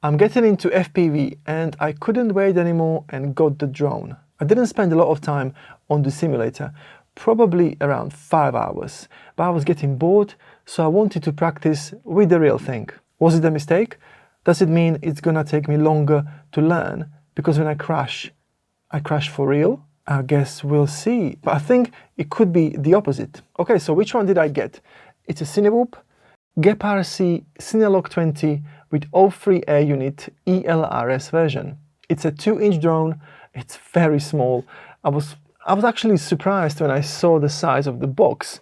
I'm getting into FPV and I couldn't wait anymore and got the drone. I didn't spend a lot of time on the simulator, probably around 5 hours, but I was getting bored, so I wanted to practice with the real thing. Was it a mistake? Does it mean it's gonna take me longer to learn because when I crash for real? I guess we'll see, but I think it could be the opposite. Okay, so which one did I get? It's a Cinewhoop GEP-RC Cinelog 20 with O3 Air Unit ELRS version. It's a 2-inch drone, it's very small. I was actually surprised when I saw the size of the box.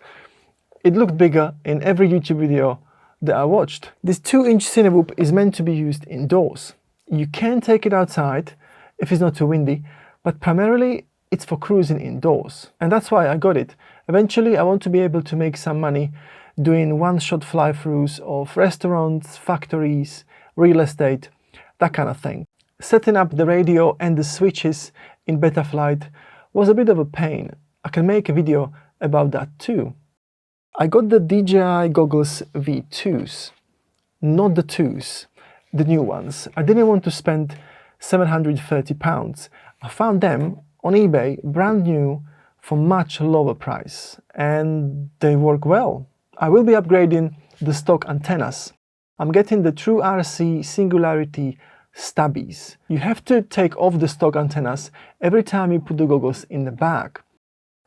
It looked bigger in every YouTube video that I watched. This 2-inch Cinewhoop is meant to be used indoors. You can take it outside if it's not too windy, but primarily it's for cruising indoors. And that's why I got it. Eventually I want to be able to make some money doing one-shot fly-throughs of restaurants, factories, real estate, that kind of thing. Setting up the radio and the switches in Betaflight was a bit of a pain. I can make a video about that too. I got the DJI goggles V2s, not the 2s, the new ones. I didn't want to spend £730. I found them on eBay, brand new, for much lower price, and they work well. I will be upgrading the stock antennas. I'm getting the True RC Singularity stubbies. You have to take off the stock antennas every time you put the goggles in the bag.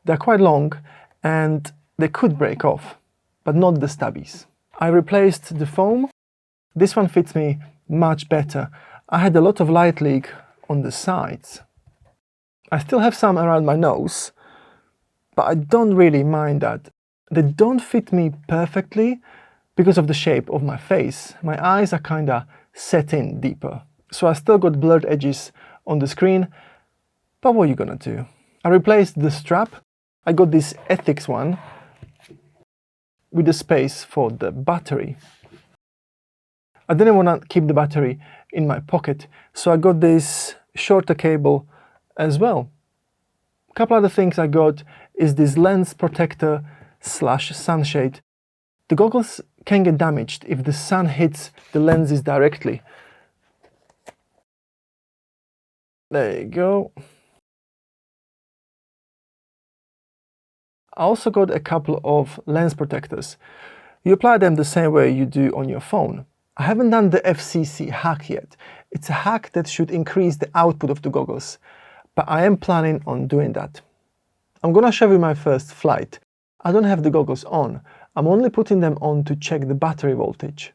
They're quite long and they could break off, but not the stubbies. I replaced the foam. This one fits me much better. I had a lot of light leak on the sides. I still have some around my nose, but I don't really mind that. They don't fit me perfectly because of the shape of my face. My eyes are kinda set in deeper. So I still got blurred edges on the screen, but what are you gonna do? I replaced the strap. I got this Ethics one with the space for the battery. I didn't wanna keep the battery in my pocket, so I got this shorter cable as well. A couple other things I got is this lens protector / sunshade. The goggles can get damaged if the sun hits the lenses directly. There you go. I also got a couple of lens protectors. You apply them the same way you do on your phone. I haven't done the FCC hack yet. It's a hack that should increase the output of the goggles, but I am planning on doing that. I'm gonna show you my first flight. I don't have the goggles on. I'm only putting them on to check the battery voltage.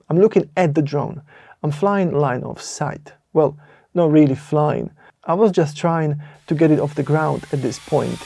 I'm looking at the drone. I'm flying line of sight. Well, not really flying. I was just trying to get it off the ground at this point.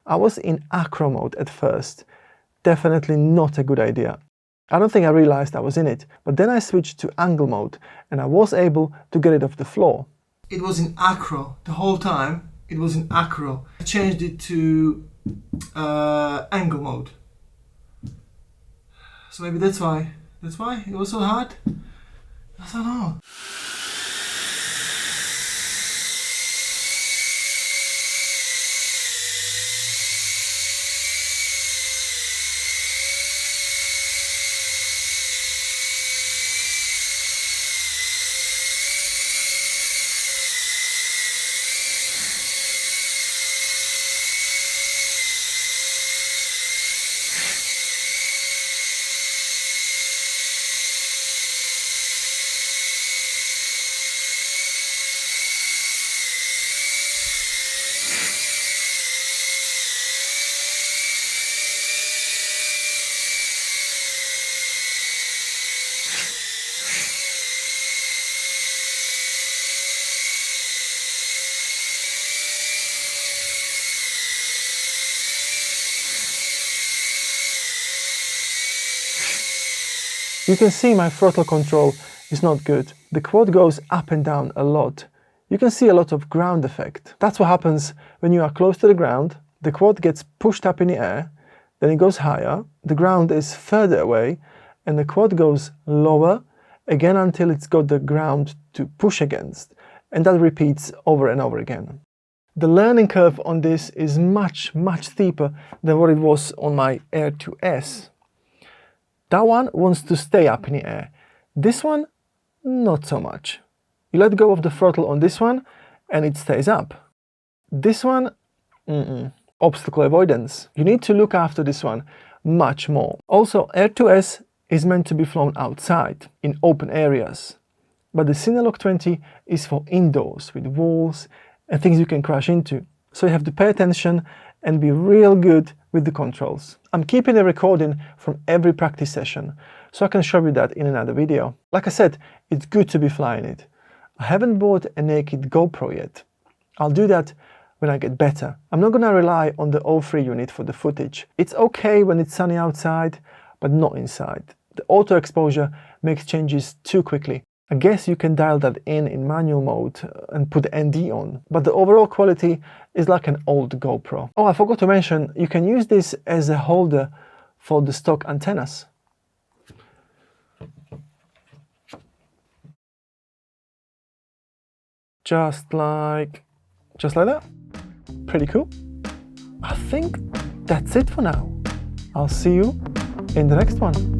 I was in acro mode at first. Definitely not a good idea. I don't think I realized I was in it, but then I switched to angle mode and I was able to get it off the floor. It was in acro the whole time. It was in acro. I changed it to angle mode. So maybe that's why it was so hard. I don't know. You can see my throttle control is not good. The quad goes up and down a lot. You can see a lot of ground effect. That's what happens when you are close to the ground. The quad gets pushed up in the air, then it goes higher, the ground is further away, and the quad goes lower, again until it's got the ground to push against, and that repeats over and over again. The learning curve on this is much steeper than what it was on my Air 2S. That one wants to stay up in the air. This one, not so much. You let go of the throttle on this one and it stays up. This one, obstacle avoidance. You need to look after this one much more. Also, Air 2S is meant to be flown outside, in open areas. But the Cinelog 20 is for indoors, with walls and things you can crash into. So you have to pay attention and be real good with the controls. I'm keeping a recording from every practice session, so I can show you that in another video. Like I said, it's good to be flying it. I haven't bought a naked GoPro yet. I'll do that when I get better. I'm not gonna rely on the O3 unit for the footage. It's okay when it's sunny outside, but not inside. The auto exposure makes changes too quickly. I guess you can dial that in manual mode and put ND on, but the overall quality is like an old GoPro. Oh, I forgot to mention, you can use this as a holder for the stock antennas. Just like that. Pretty cool. I think that's it for now. I'll see you in the next one.